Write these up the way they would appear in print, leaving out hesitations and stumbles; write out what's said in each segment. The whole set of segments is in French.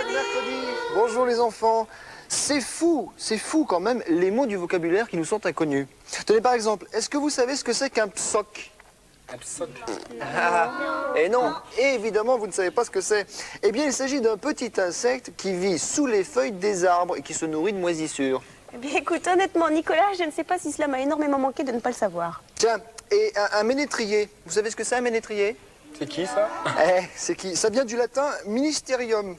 mercredi. Bonjour les enfants. C'est fou quand même les mots du vocabulaire qui nous sont inconnus. Tenez par exemple, est-ce que vous savez ce que c'est qu'un psoc? Un psoc? Et non, évidemment vous ne savez pas ce que c'est. Eh bien il s'agit d'un petit insecte qui vit sous les feuilles des arbres et qui se nourrit de moisissures. Eh bien écoute, honnêtement Nicolas, je ne sais pas si cela m'a énormément manqué de ne pas le savoir. Tiens, et un ménétrier, vous savez ce que c'est un ménétrier? C'est qui ça? C'est qui? Ça vient du latin ministerium.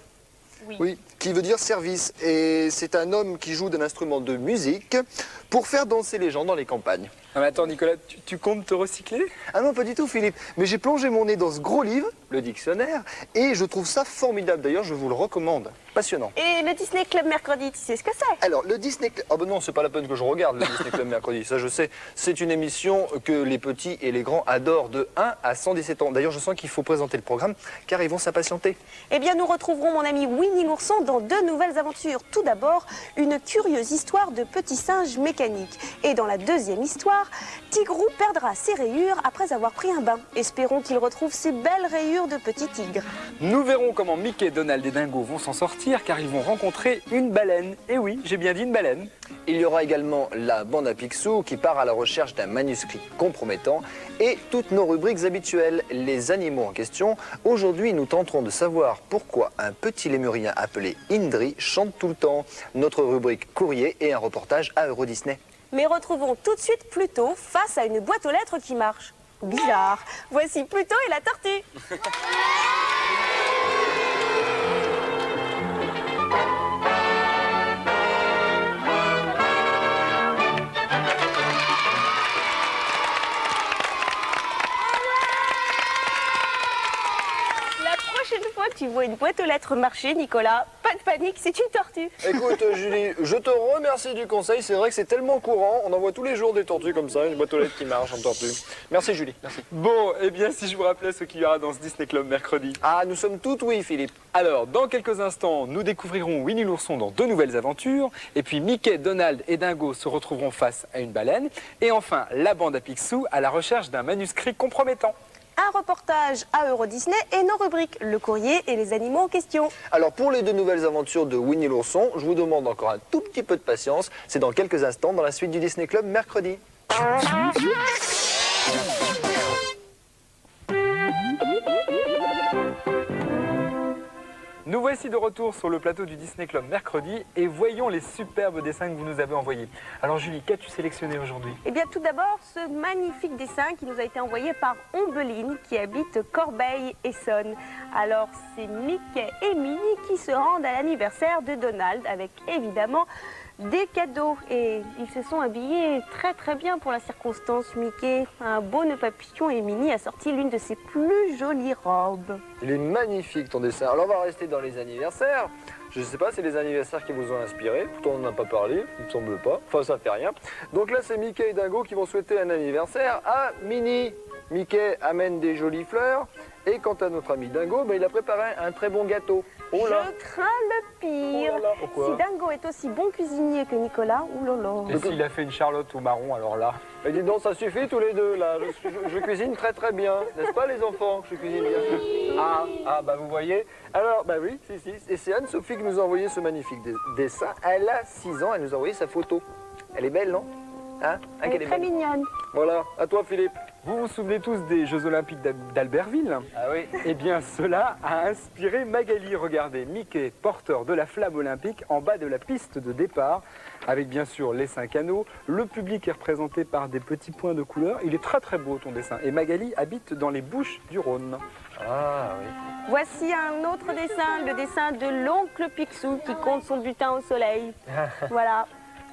Oui, qui veut dire service. Et c'est un homme qui joue d'un instrument de musique pour faire danser les gens dans les campagnes. Ah mais attends Nicolas, tu comptes te recycler? Ah non, pas du tout Philippe. Mais j'ai plongé mon nez dans ce gros livre, le dictionnaire, et je trouve ça formidable. D'ailleurs, je vous le recommande. Passionnant. Et le Disney Club mercredi, tu sais ce que c'est? Alors, le Disney Club... Ah ben non, c'est pas la peine que je regarde le Disney Club mercredi, ça je sais. C'est une émission que les petits et les grands adorent de 1 à 117 ans. D'ailleurs, je sens qu'il faut présenter le programme, car ils vont s'impatienter. Eh bien, nous retrouverons mon ami Winnie l'ourson dans 2 nouvelles aventures. Tout d'abord, une curieuse histoire de petits singes mécaniques. Et dans la deuxième histoire, Tigrou perdra ses rayures après avoir pris un bain. Espérons qu'il retrouve ses belles rayures de petit tigre. Nous verrons comment Mickey, Donald et Dingo vont s'en sortir car ils vont rencontrer une baleine. Et oui, j'ai bien dit une baleine. Il y aura également la bande à Picsou qui part à la recherche d'un manuscrit compromettant et toutes nos rubriques habituelles, les animaux en question. Aujourd'hui, nous tenterons de savoir pourquoi un petit lémurien appelé Indri chante tout le temps. Notre rubrique courrier et un reportage à Euro Disney. Mais retrouvons tout de suite Pluto face à une boîte aux lettres qui marche. Bizarre. Voici Pluto et la tortue. La prochaine fois que tu vois une boîte aux lettres marcher, Nicolas, pas de panique, c'est une tortue. Écoute Julie, je te remercie du conseil. C'est vrai que c'est tellement courant. On en voit tous les jours des tortues comme ça, une boîte aux lettres qui marche en tortue. Merci Julie, merci. Bon, eh bien si je vous rappelais ce qu'il y aura dans ce Disney Club mercredi. Ah, nous sommes toutes oui Philippe. Alors, dans quelques instants, nous découvrirons Winnie l'ourson dans 2 nouvelles aventures. Et puis Mickey, Donald et Dingo se retrouveront face à une baleine. Et enfin, la bande à Picsou à la recherche d'un manuscrit compromettant. Un reportage à Euro Disney et nos rubriques, le courrier et les animaux en question. Alors pour les 2 nouvelles aventures de Winnie l'ourson, je vous demande encore un tout petit peu de patience. C'est dans quelques instants dans la suite du Disney Club mercredi. Nous voici de retour sur le plateau du Disney Club mercredi et voyons les superbes dessins que vous nous avez envoyés. Alors Julie, qu'as-tu sélectionné aujourd'hui? Eh bien tout d'abord, ce magnifique dessin qui nous a été envoyé par Ombeline qui habite Corbeil-Essonne. Alors c'est Mickey et Minnie qui se rendent à l'anniversaire de Donald avec évidemment des cadeaux. Et ils se sont habillés très très bien pour la circonstance. Mickey a un beau nœud papillon et Minnie a sorti l'une de ses plus jolies robes. Il est magnifique ton dessin. Alors on va rester dans les anniversaires. Je ne sais pas, c'est les anniversaires qui vous ont inspiré. Pourtant on n'en a pas parlé, il ne me semble pas. Enfin ça fait rien. Donc là c'est Mickey et Dingo qui vont souhaiter un anniversaire à Minnie. Mickey amène des jolies fleurs. Et quant à notre ami Dingo, il a préparé un très bon gâteau. Oh là. Je crains le pire. Oh là là, pourquoi? Si Dingo est aussi bon cuisinier que Nicolas, oulala. Et s'il a fait une charlotte au marron, alors là... Et dis donc, ça suffit tous les deux là. Je cuisine très très bien, n'est-ce pas les enfants, que je cuisine bien? Bah vous voyez. Alors, bah oui, si. Et c'est Anne-Sophie qui nous a envoyé ce magnifique dessin. Elle a 6 ans, elle nous a envoyé sa photo. Elle est belle, non? Hein? Elle est très mignonne. Voilà, à toi Philippe. Vous vous souvenez tous des Jeux Olympiques d'Albertville? Ah oui. Eh bien, cela a inspiré Magali. Regardez, Mickey, porteur de la flamme olympique, en bas de la piste de départ, avec bien sûr les 5 anneaux. Le public est représenté par des petits points de couleur. Il est très très beau ton dessin. Et Magali habite dans les Bouches du Rhône. Ah oui. Voici un autre dessin, le dessin de l'oncle Picsou qui compte son butin au soleil. Voilà.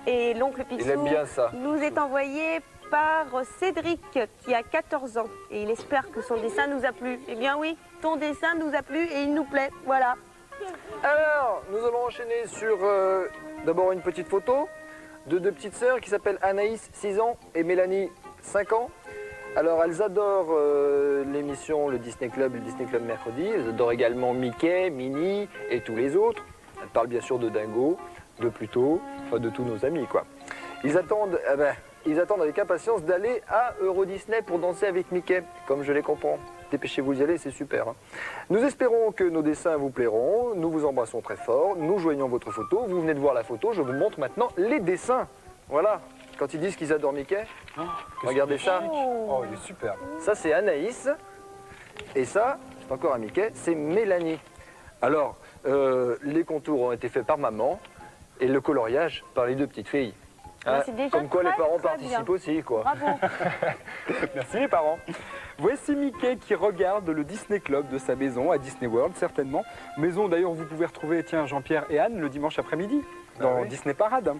Et l'oncle Picsou Il aime bien ça. nous est envoyé par Cédric qui a 14 ans. Et il espère que son dessin nous a plu. Eh bien oui, ton dessin nous a plu et il nous plaît. Voilà. Alors, nous allons enchaîner sur d'abord une petite photo de 2 petites sœurs qui s'appellent Anaïs, 6 ans, et Mélanie, 5 ans. Alors, elles adorent l'émission, le Disney Club mercredi. Elles adorent également Mickey, Minnie et tous les autres. Elles parlent bien sûr de Dingo, de Pluto, enfin de tous nos amis, quoi. Ils attendent avec impatience d'aller à Euro Disney pour danser avec Mickey, comme je les comprends. dépêchez-vous d'y aller, c'est super. Hein. Nous espérons que nos dessins vous plairont, nous vous embrassons très fort, nous joignons votre photo, vous venez de voir la photo, je vous montre maintenant les dessins. Voilà, quand ils disent qu'ils adorent Mickey, regardez ça. Oh, il est super. Ça c'est Anaïs, et ça, c'est encore un Mickey, c'est Mélanie. Alors, les contours ont été faits par maman, et le coloriage par les deux petites filles. Hein, c'est déjà comme quoi les très, parents très participent bien. aussi, quoi. Bravo. Merci les parents. Voici Mickey qui regarde le Disney Club de sa maison à Disney World, certainement. Maison d'ailleurs où vous pouvez retrouver, tiens, Jean-Pierre et Anne le dimanche après-midi dans oui. Disney Parade.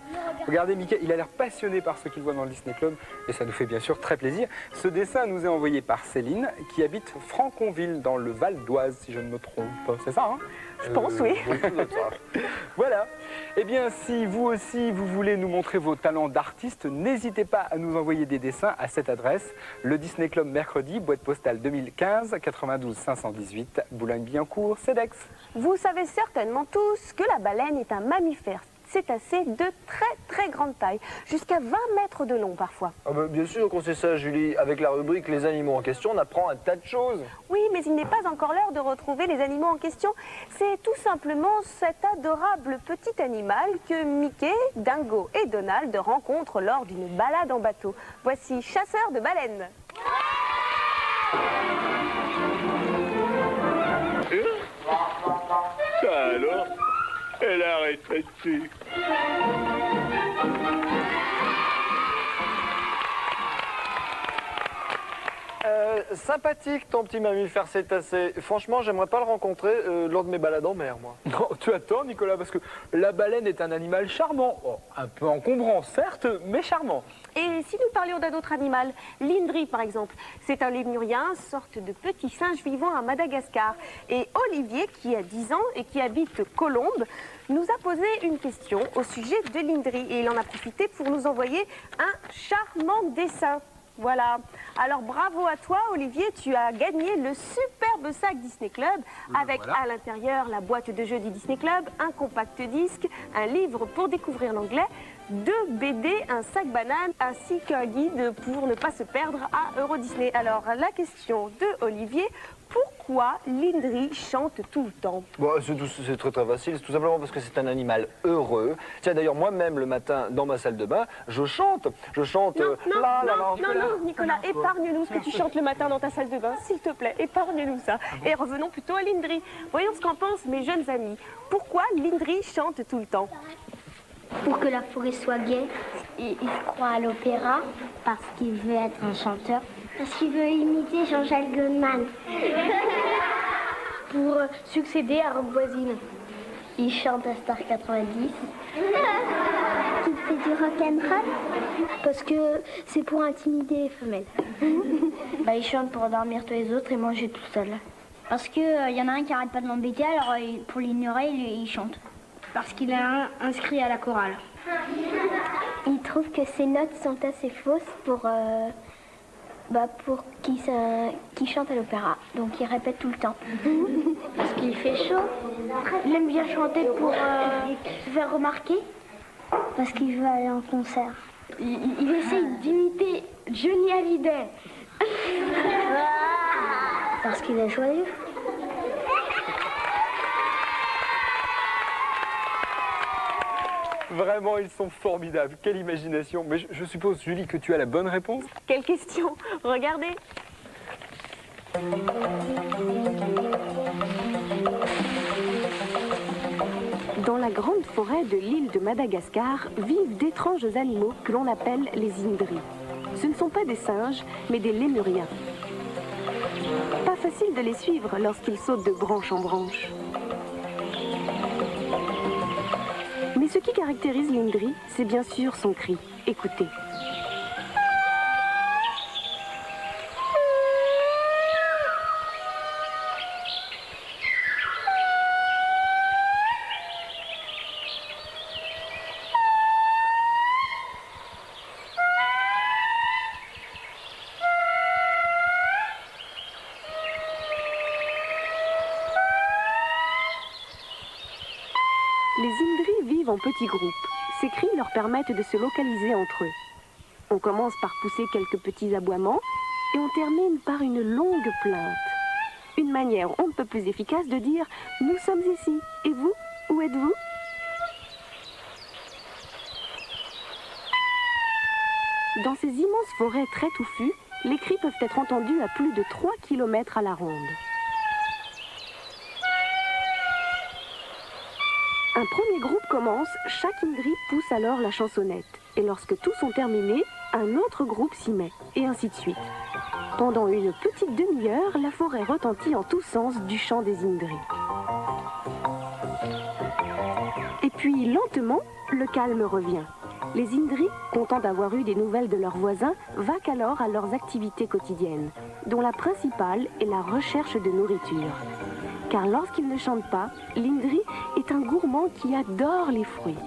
Regardez Mickey, il a l'air passionné par ce qu'il voit dans le Disney Club et ça nous fait bien sûr très plaisir. Ce dessin nous est envoyé par Céline qui habite Franconville dans le Val d'Oise, si je ne me trompe. C'est ça, hein? Je pense, oui. Voilà. Eh bien, si vous aussi, vous voulez nous montrer vos talents d'artiste, n'hésitez pas à nous envoyer des dessins à cette adresse. Le Disney Club mercredi, boîte postale 2015, 92 518, Boulogne-Billancourt, CEDEX. Vous savez certainement tous que la baleine est un mammifère cétacé de très grande taille, jusqu'à 20 mètres de long parfois. Ah bah, bien sûr qu'on sait ça, Julie. Avec la rubrique Les animaux en question, on apprend un tas de choses. Oui, mais il n'est pas encore l'heure de retrouver les animaux en question. C'est tout simplement cet adorable petit animal que Mickey, Dingo et Donald rencontrent lors d'une balade en bateau. Voici Chasseur de baleines. Ça alors, elle arrête là-dessus. Sympathique ton petit mammifère cétacé. Franchement, j'aimerais pas le rencontrer lors de mes balades en mer, moi. Non, tu as tort, Nicolas, parce que la baleine est un animal charmant. Oh, un peu encombrant, certes, mais charmant. Et si nous parlions d'un autre animal, l'Indri par exemple, c'est un lémurien, sorte de petit singe vivant à Madagascar. Et Olivier, qui a 10 ans et qui habite Colombes, nous a posé une question au sujet de l'Indri. Et il en a profité pour nous envoyer un charmant dessin. Voilà. Alors bravo à toi Olivier, tu as gagné le superbe sac Disney Club avec voilà. à l'intérieur la boîte de jeux du Disney Club, un compact disque, un livre pour découvrir l'anglais, 2 BD, un sac banane ainsi qu'un guide pour ne pas se perdre à Euro Disney. Alors la question de Olivier, pourquoi l'Indri chante tout le temps? Bon, c'est très facile, c'est tout simplement parce que c'est un animal heureux. Tiens, d'ailleurs, moi-même, le matin, dans ma salle de bain, je chante. Non, Nicolas, épargne-nous ce que tu chantes le matin dans ta salle de bain, s'il te plaît, épargne-nous ça. Et revenons plutôt à l'Indri. Voyons ce qu'en pensent mes jeunes amis. Pourquoi l'Indri chante tout le temps? Pour que la forêt soit gaie. Il croit à l'opéra parce qu'il veut être un chanteur. Parce qu'il veut imiter Jean-Jacques Goldman. Pour succéder à Rock Voisine. Il chante à Star 90. Il fait du rock'n'roll. Parce que c'est pour intimider les femelles. Il chante pour dormir tous les autres et manger tout seul. Parce qu'il y en a un qui arrête pas de l'embêter, alors pour l'ignorer, il chante. Parce qu'il est inscrit à la chorale. Il trouve que ses notes sont assez fausses pour qu'il chante à l'opéra. Donc il répète tout le temps. Parce qu'il fait chaud. Il aime bien chanter pour se faire remarquer. Parce qu'il veut aller en concert. Il essaye d'imiter Johnny Hallyday. Parce qu'il est joyeux. Vraiment, ils sont formidables. Quelle imagination. Mais je suppose, Julie, que tu as la bonne réponse. Quelle question? Regardez. Dans la grande forêt de l'île de Madagascar vivent d'étranges animaux que l'on appelle les Indris. Ce ne sont pas des singes, mais des lémuriens. Pas facile de les suivre lorsqu'ils sautent de branche en branche. Mais ce qui caractérise l'Indri, c'est bien sûr son cri. Écoutez. Les Indris vivent en petits groupes. Ces cris leur permettent de se localiser entre eux. On commence par pousser quelques petits aboiements et on termine par une longue plainte. Une manière on ne peut plus efficace de dire « Nous sommes ici. Et vous, où êtes-vous » Dans ces immenses forêts très touffues, les cris peuvent être entendus à plus de 3 km à la ronde. Un premier groupe commence, chaque Indri pousse alors la chansonnette. Et lorsque tous sont terminés, un autre groupe s'y met, et ainsi de suite. Pendant une petite demi-heure, la forêt retentit en tous sens du chant des Indris. Et puis, lentement, le calme revient. Les Indris, contents d'avoir eu des nouvelles de leurs voisins, vaquent alors à leurs activités quotidiennes, dont la principale est la recherche de nourriture. Car lorsqu'il ne chante pas, l'Indri est un gourmand qui adore les fruits.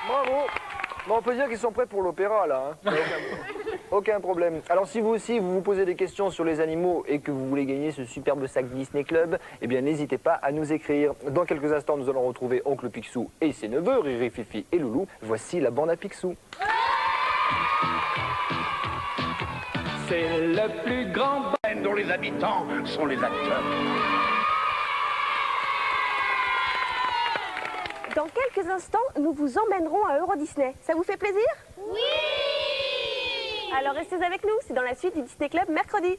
Bravo. Bon, on peut dire qu'ils sont prêts pour l'opéra, là. Hein. Aucun problème. Alors, si vous aussi, vous vous posez des questions sur les animaux et que vous voulez gagner ce superbe sac Disney Club, eh bien, n'hésitez pas à nous écrire. Dans quelques instants, nous allons retrouver Oncle Picsou et ses neveux, Riri, Fifi et Loulou. Voici la bande à Picsou. C'est le plus grand bain dont les habitants sont les acteurs. Dans quelques instants, nous vous emmènerons à Euro Disney. Ça vous fait plaisir? Oui! Alors restez avec nous, c'est dans la suite du Disney Club mercredi.